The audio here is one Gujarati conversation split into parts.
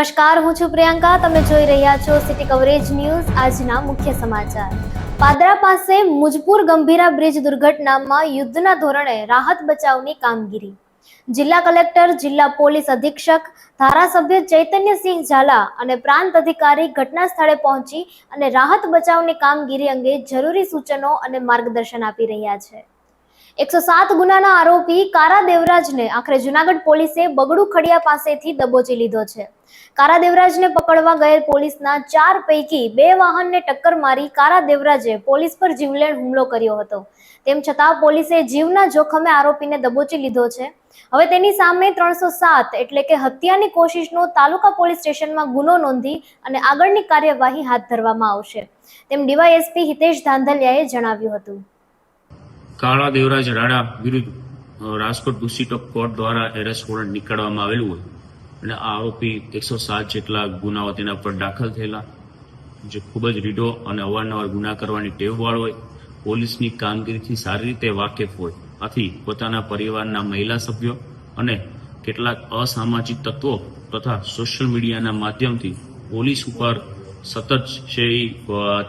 નમસ્કાર, હું છું પ્રિયંકા. તમે જોઈ રહ્યા છો સિટી કવરેજ ન્યૂઝ. આજના મુખ્ય સમાચાર. પાદરા પાસે મુજપુર ગંભીરા બ્રિજ દુર્ઘટનામાં યુદ્ધના ધોરણે રાહત બચાવની કામગીરી. જિલ્લા કલેક્ટર, જિલ્લા પોલીસ અધિક્ષક, ધારાસભ્ય ચૈતન્યસિંહ ઝાલા અને પ્રાંત અધિકારી ઘટના સ્થળે પહોંચી અને રાહત બચાવની કામગીરી અંગે જરૂરી સૂચનો અને માર્ગદર્શન આપી રહ્યા છે. 107 ગુનાના આરોપી કારા દેવરાજને આખરે જૂનાગઢ પોલીસે બગડુ ખડિયા પાસેથી દબોચી લીધો છે. કારા દેવરાજને પકડવા ગયેલ પોલીસના 4 પૈકી 2 વાહનને ટક્કર મારી કારા દેવરાજે પોલીસ પર જીવલેણ હુમલો કર્યો હતો. તેમ છતાં પોલીસે જીવના જોખમે આરોપીને દબોચી લીધો છે. હવે તેની સામે 307 એટલે કે હત્યાની કોશિશનો તાલુકા પોલીસ સ્ટેશનમાં ગુનો નોંધી અને આગળની કાર્યવાહી હાથ ધરવામાં આવશે, તેમ ડીવાયએસપી હિતેશ ધાંધલિયાએ જણાવ્યું હતું. કાળા દેવરાજ રાણા વિરુદ્ધ રાજકોટ ડિસ્ટ્રિક્ટ કોર્ટ દ્વારા એરેસ્ટ વોરંટ નીકાળવામાં આવેલું હોય અને આ આરોપી 107 જેટલા ગુનાઓ તેના પર દાખલ થયેલા, જે ખૂબ જ રીઢો અને અવારનવાર ગુના કરવાની ટેવવાળો હોય, પોલીસની કામગીરીથી સારી રીતે વાકેફ હોય, આથી પોતાના પરિવારના મહિલા સભ્યો અને કેટલાક અસામાજિક તત્વો તથા સોશિયલ મીડિયાના માધ્યમથી પોલીસ ઉપર સતત છે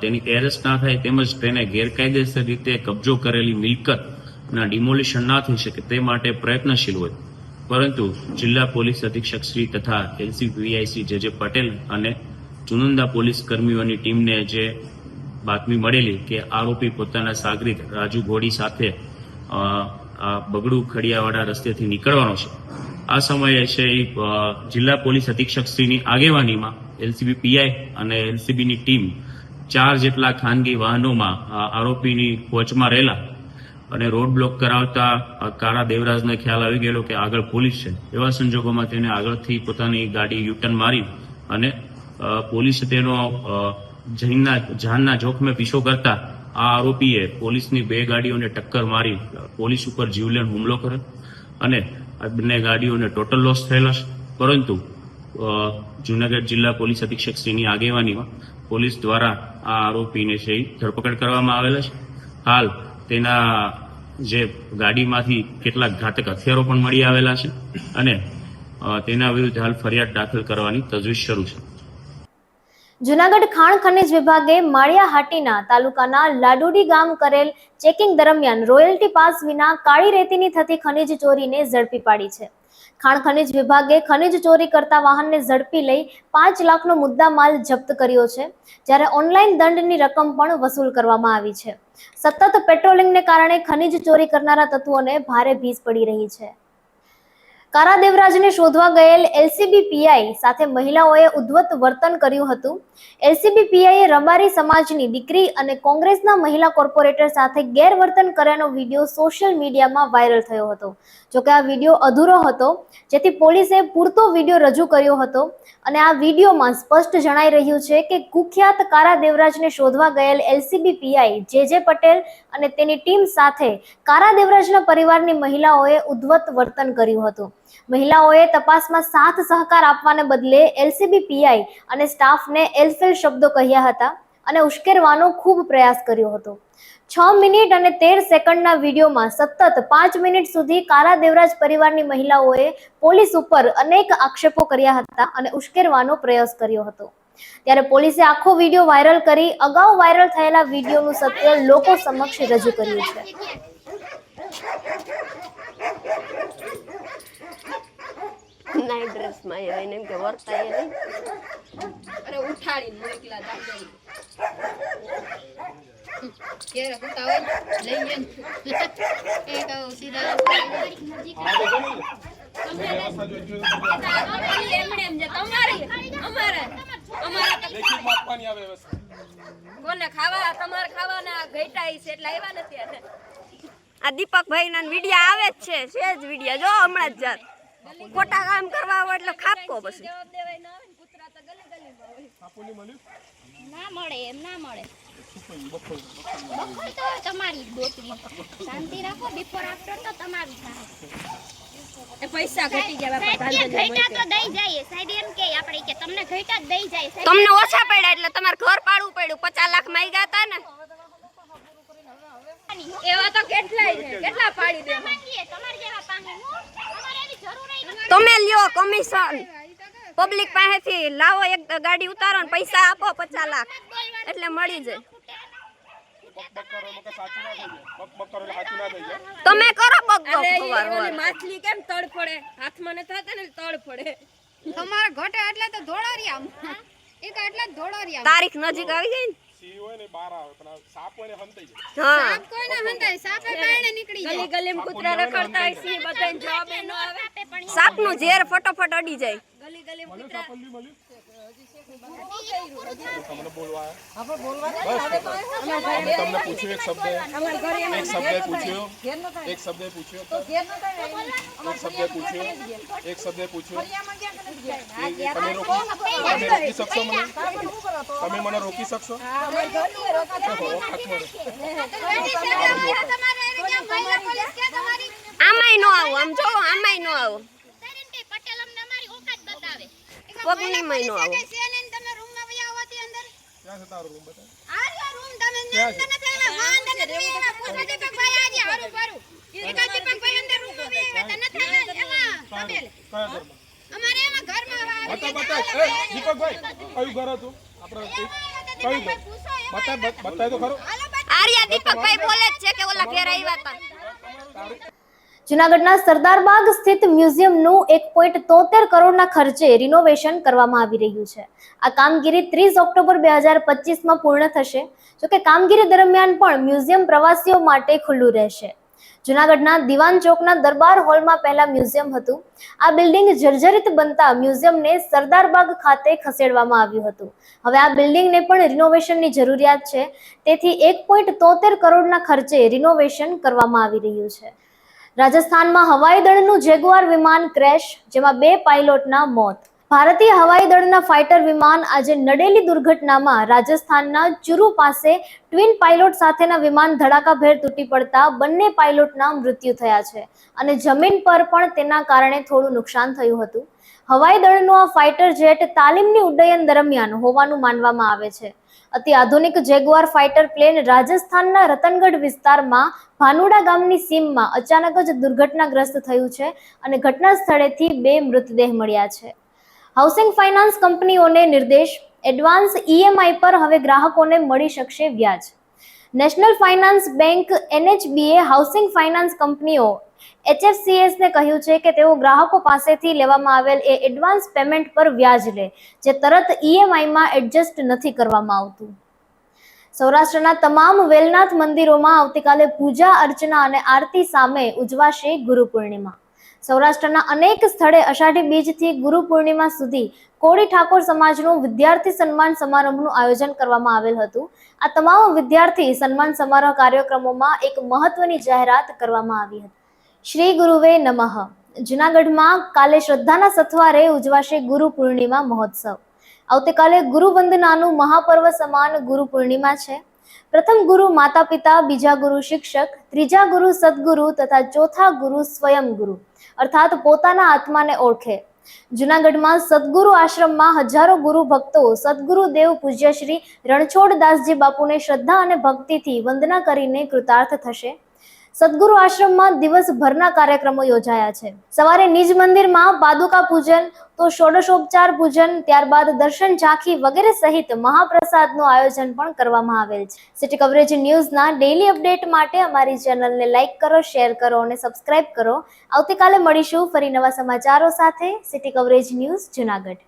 તેની એરેસ્ટ ના થાય તેમજ તેને ગેરકાયદેસર રીતે કબજો કરેલી મિલકતના ડિમોલિશન ના થઈ શકે તે માટે પ્રયત્નશીલ હોય, પરંતુ જિલ્લા પોલીસ અધિક્ષક શ્રી તથા એલસીબી શ્રી જે પટેલ અને ચુનંદા પોલીસ કર્મીઓની ટીમને જે બાતમી મળેલી કે આરોપી પોતાના સાગરીત રાજુ ઘોડી સાથે બગડુ ખડિયાવાળા રસ્તેથી નીકળવાનો છે. આ સમયે છે જિલ્લા પોલીસ અધિક્ષક શ્રીની આગેવાનીમાં એલસીબી પીઆઈ અને એલસીબીની ટીમ 4 જેટલા ખાનગી વાહનોમાં આરોપીની પહોંચમાં રહેલા અને રોડ બ્લોક કરાવતા કાળા દેવરાજને ખ્યાલ આવી ગયેલો કે આગળ પોલીસ છે. એવા સંજોગોમાં તેને આગળથી પોતાની ગાડી યુટર્ન મારી અને પોલીસે તેનો જાનના જોખમે પીછો કરતા આ આરોપીએ પોલીસની 2 ગાડીઓને ટક્કર મારી પોલીસ ઉપર જીવલેણ હુમલો કર્યો અને આ બંને ગાડીઓને ટોટલ લોસ થયેલા છે. પરંતુ જૂનાગઢ જિલ્લા પોલીસ અધિક્ષક શ્રીની આગેવાનીમાં પોલીસ દ્વારા આ આરોપીને છે ધરપકડ કરવામાં આવેલા છે. હાલ તેના જે ગાડીમાંથી કેટલાક ઘાતક હથિયારો પણ મળી આવેલા છે અને તેના વિરુદ્ધ હાલ ફરિયાદ દાખલ કરવાની તજવીજ શરૂ છે. જૂનાગઢ ખાણ ખનિજ વિભાગે માળિયાહાટીના તાલુકાના લાડુડી ગામ કરેલ ચેકિંગ દરમિયાન રોયલ્ટી પાસ વિના કાળી રેતીની થતી ખનિજ ચોરીને ઝડપી પાડી છે. ખાણ ખનિજ વિભાગે ખનિજ ચોરી કરતા વાહનને ઝડપી લઈ 5 લાખનો મુદ્દામાલ જપ્ત કર્યો છે, જ્યારે ઓનલાઈન દંડની રકમ પણ વસૂલ કરવામાં આવી છે. સતત પેટ્રોલિંગને કારણે ખનિજ ચોરી કરનારા તત્વોને ભારે ભીસ પડી રહી છે. કારા દેવરાજને શોધવા ગયેલ એલસીબી પીઆઈ સાથે મહિલાઓએ ઉદ્ધત વર્તન કર્યું હતું. એલસીબી પીઆઈએ રબારી સમાજની દીકરી અને કોંગ્રેસના મહિલા કોર્પોરેટર સાથે ગેરવર્તન કર્યાનો વિડીયો સોશિયલ મીડિયામાં વાયરલ થયો હતો. જોકે આ વિડીયો અધૂરો હતો, જેથી પોલીસે પૂરતો વિડીયો રજૂ કર્યો હતો અને આ વિડીયોમાં સ્પષ્ટ જણાઈ રહ્યું છે કે કુખ્યાત કારા દેવરાજને શોધવા ગયેલ એલસીબી પીઆઈ જે પટેલ અને તેની ટીમ સાથે કારા દેવરાજના પરિવારની મહિલાઓએ ઉદ્ધત વર્તન કર્યું હતું. મહિલાઓએ તપાસમાં સાથ સહકાર આપવાને બદલે એલસીબી પીઆઈ અને સ્ટાફને એલફેલ શબ્દો કહ્યા હતા અને ઉશ્કેરવાનો ખૂબ પ્રયાસ કર્યો હતો. 6 મિનિટ અને 13 સેકન્ડના વિડીયોમાં સતત 5 મિનિટ સુધી કારા દેવરાજ પરિવારની મહિલાઓએ પોલીસ ઉપર અનેક આક્ષેપો કર્યા હતા અને ઉશ્કેરવાનો પ્રયાસ કર્યો હતો. ત્યારે પોલીસે આખો વિડીયો વાયરલ કરી અગાઉ વાયરલ થયેલા વિડીયોનું સત્ય લોકો સમક્ષ રજૂ કર્યું છે. નાઈ ડ્રેસમાં આવ્યા એને એમ કે વર્તા એ નહીં અરે ઉઠાડીને મોકલા દાદા કેરે હોતા હોય લઈ એ કહો સીધા એમણે એમ જે તમારી અમારા લેખિત માપવાની આવે બસ કોને ખાવા તમાર ખાવાના ઘટાઈ છે એટલે આવ્યા નથી આ દીપકભાઈના વિડિયો આવે જ છે સેજ વિડિયો જો હમણાં જ જાત ખોટા કામ કરવા હોય એટલે ખાપકો પછી જવાબ દેવાય ના આવે કૂતરા તો ગલી ગલીમાં હોય આપોની મળ્યું ના મળે એમ ના મળે બપોર તો તમારી દોતરી શાંતિ રાખો બિફોર આફ્ટર તો તમારી થાય એ પૈસા ઘટી ગયા બાપા ઘટા તો દઈ જાય સાહેબ એમ કે આપણે કે તમને ઘટા દઈ જાય તમને ઓછા પડ્યા એટલે તમારે ઘર પાડવું પડ્યું 50 લાખ માં ગયા હતા ને એવા તો કેટલાય છે કેટલા પાડી દે તમે લ્યો કમિશન પબ્લિક પાસેથી લાવો એક ગાડી ઉતારો ને પૈસા આપો 50 લાખ એટલે મળી જાય. તમે કરો બક માછલી કેમ તળ પડે હાથમાં ને થતા ને તળ પડે તમારા ઘટે એટલે તો ધોળારિયા એક એટલે ધોળારિયા તારીખ નજીક આવી ગઈ ને સી હોય ને બહાર આવે પણ સાપ હોય ને હંતાઈ જાય. હા સાપ કોઈને હંધાય સાપે કારણે નીકળી જાય ગલી ગલીમાં કૂતરા રખડતા હોય છે બધાને જવાબ ન આવે સાપનું ઝેર ફટોફટ અડી જાય. ગલી ગલીમાં મળ્યું સાપલ્લી મળ્યું તમને બોલવા અમે તમને પૂછ્યું એક શબ્દ પૂછ્યો તમે રોકી શકશો મને? તમે મને રોકી શકશો? આમાંય નો આવું આમ જો આમાંય નો આવું પટેલ અમને અમારી ઓકાત બતાવે પગનીમાંય નો આવું. તમે રૂમમાં વયા આવતી અંદર ક્યાં છે તારો રૂમ? બતા આ રૂમ તમે નથી એના વાંદ અને એના પૂછે કે ભાઈ આજે હારું પારું એકા દીપકભાઈ અંદર રૂમમાં વયા હતા નથી એમાં પટેલ કયા ઘરમાં? અમારે એમાં ઘરમાં બતા દીપકભાઈ કયું ઘર હતું આપણે? કયું ઘર? બતાય તો ખરો. આર્યા દીપકભાઈ બોલે જ છે કે ઓલા ઘેર આવ્યા હતા. જૂનાગઢના સરદારબાગ સ્થિત મ્યુઝિયમનું 1.73 કરોડના ખર્ચે રિનોવેશન કરવામાં આવી રહ્યું છે. આ કામગીરી 30 ઓક્ટોબર 2025માં પૂર્ણ થશે. જોકે કામગીરી દરમિયાન પણ મ્યુઝિયમ પ્રવાસીઓ માટે ખુલ્લું રહેશે. જૂનાગઢના દિવાન ચોકના દરબાર હોલમાં પહેલા મ્યુઝિયમ હતું. આ બિલ્ડિંગ જર્જરિત બનતા મ્યુઝિયમને સરદારબાગ ખાતે ખસેડવામાં આવ્યું હતું. હવે આ બિલ્ડિંગને પણ રિનોવેશનની જરૂરિયાત છે. તેથી 1.73 કરોડના ખર્ચે રિનોવેશન કરવામાં આવી રહ્યું છે. રાજસ્થાનમાં હવાઈ દળનું જેગુઆર વિમાન ક્રેશ, જેમાં 2 પાયલોટના મોત. ભારતીય હવાઈ દળના ફાઇટર વિમાન આજે નડેલી દુર્ઘટનામાં રાજસ્થાનના ચુરુ પાસે ટ્વિન પાયલોટ સાથેના વિમાન ધડાકાભેર તૂટી પડતા બંને પાયલોટના મૃત્યુ થયા છે અને જમીન પર પણ તેના કારણે થોડું નુકસાન થયું હતું. હવાઈ દળનું આ ફાઇટર જેટ તાલીમની ઉડ્ડયન દરમિયાન હોવાનું માનવામાં આવે છે. અતિ આધુનિક જેગુઆર ફાઇટર પ્લેન રાજસ્થાનના રતનગઢ વિસ્તારમાં ભાનુડા ગામની સીમમાં અચાનક જ દુર્ઘટનાગ્રસ્ત થયું છે અને ઘટના સ્થળેથી 2 મૃતદેહ મળ્યા છે. હાઉસિંગ ફાઇનાન્સ કંપનીઓને નિર્દેશ, એડવાન્સ EMI પર હવે ગ્રાહકોને મળી શકશે વ્યાજ. નેશનલ ફાઇનાન્સ બેંક NHBએ હાઉસિંગ ફાઇનાન્સ કંપનીઓ HFCS ને કહ્યું છે કે તેઓ ગ્રાહકો પાસેથી લેવામાં આવેલ એડવાન્સ પેમેન્ટ પર વ્યાજ લે, જે તરત EMI માં એડજસ્ટ નથી કરવામાં આવતું. સૌરાષ્ટ્રના તમામ વેલનાથ મંદિરોમાં આવતીકાલે પૂજા અર્ચના અને આરતી સામે ઉજવાશે ગુરુ પૂર્ણિમા. સૌરાષ્ટ્રના અનેક સ્થળે અષાઢી બીજથી ગુરુ પૂર્ણિમા સુધી કોળી ઠાકોર સમાજનું વિદ્યાર્થી સન્માન સમારંભનું આયોજન કરવામાં આવેલ હતું. આ તમામ વિદ્યાર્થી સન્માન સમારોહ કાર્યક્રમોમાં એક મહત્વની જાહેરાત કરવામાં આવી હતી. શ્રી ગુરુવે નમઃ. જૂનાગઢમાં કાલે શ્રદ્ધાના સથવારે ઉજવાશે ગુરુ પૂર્ણિમા મહોત્સવ. આવતીકાલે ગુરુ વંદનાનું મહાપર્વ સમાન ગુરુ પૂર્ણિમા છે. પ્રથમ ગુરુ માતા પિતા, બીજા ગુરુ શિક્ષક, ત્રીજા ગુરુ સદગુરુ તથા ચોથા ગુરુ સ્વયં ગુરુ અર્થાત પોતાના આત્માને ઓળખે. જૂનાગઢમાં સદગુરુ આશ્રમમાં હજારો ગુરુ ભક્તો સદગુરુ દેવ પૂજ્ય શ્રી રણછોડદાસજી બાપુને શ્રદ્ધા અને ભક્તિથી વંદના કરીને કૃતાર્થ થશે. સદગુરુ આશ્રમમાં દિવસભરના કાર્યક્રમો યોજાયા છે. સવારે નિજ મંદિરમાં પાદુકા પૂજન, તો ષોડશોપચાર પૂજન, ત્યારબાદ દર્શન ઝાંખી વગેરે સહિત મહાપ્રસાદનું આયોજન પણ કરવામાં આવેલ છે. સિટી કવરેજ ન્યૂઝના ડેઇલી અપડેટ માટે અમારી ચેનલને લાઇક કરો, શેર કરો અને સબસ્ક્રાઇબ કરો. આવતીકાલે મળીશું ફરી નવા સમાચારો સાથે. City coverage news Junagadh.